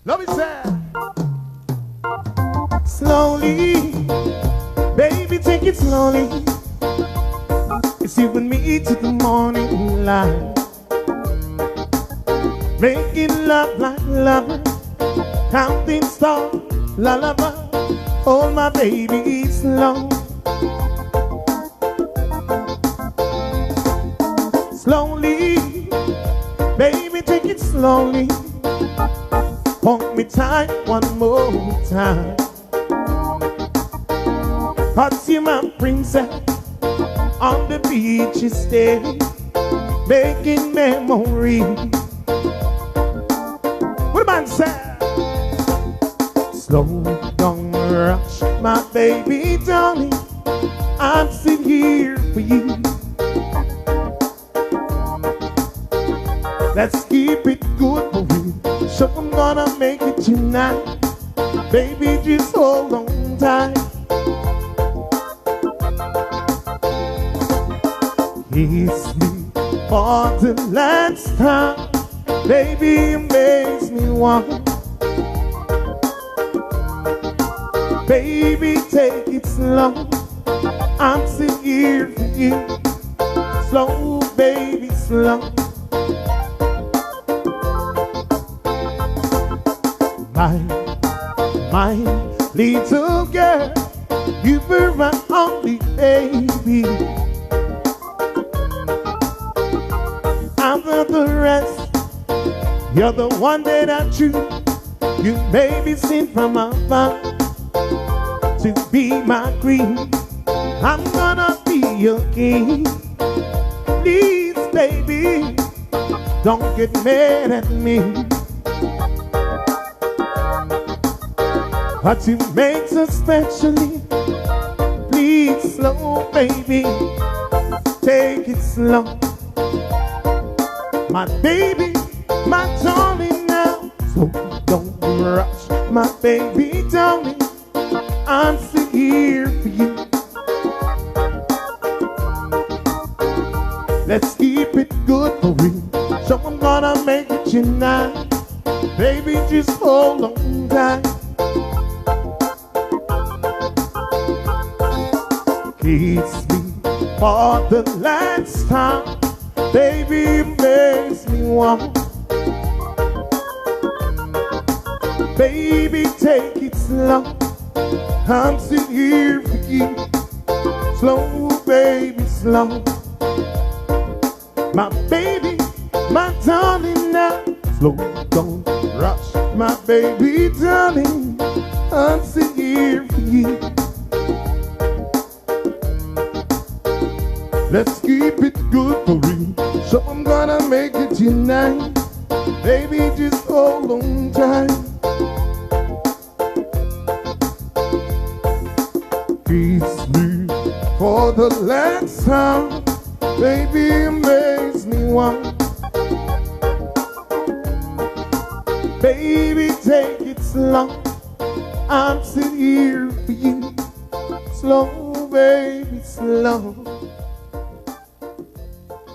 Love is sad. Slowly, baby, take it slowly. It's you and me to the morning light. Making love like lovers, counting stars, lullaby. Hold my baby slow. Slowly, baby, take it slowly. Hold me tight one more time. Cause you're my princess. On the beach you stay, making memories. What about that? Slow, don't rush, my baby darling. I'm still here for you. Let's keep it good for you. So I'm gonna make it tonight. Baby, just hold on tight. Kiss me for the last time. Baby, it makes me want. Baby, take it slow. I'm still here for you. Slow, baby, slow. My little girl, you were my only baby. After the rest, you're the one that I choose. You made me sing from my mouth to be my queen. I'm gonna be your king. Please, baby, don't get mad at me. What you make so specially. Please, slow, baby, take it slow. My baby, my darling now. So don't rush, my baby darling. I'm still here for you. Let's keep it good for real. So I'm gonna make it tonight. Baby, just hold on tight. Kiss me for the last time. Baby, it makes me want. Baby, take it slow. I'm still here for you. Slow, baby, slow. My baby, my darling now. Slow, don't rush, my baby, darling. I'm still here for you. Let's keep it good for real. So I'm gonna make it tonight. Baby, just hold on tight. Kiss me for the last time. Baby, it makes me want. Baby, take it slow. I'm still here for you. Slow, baby, slow.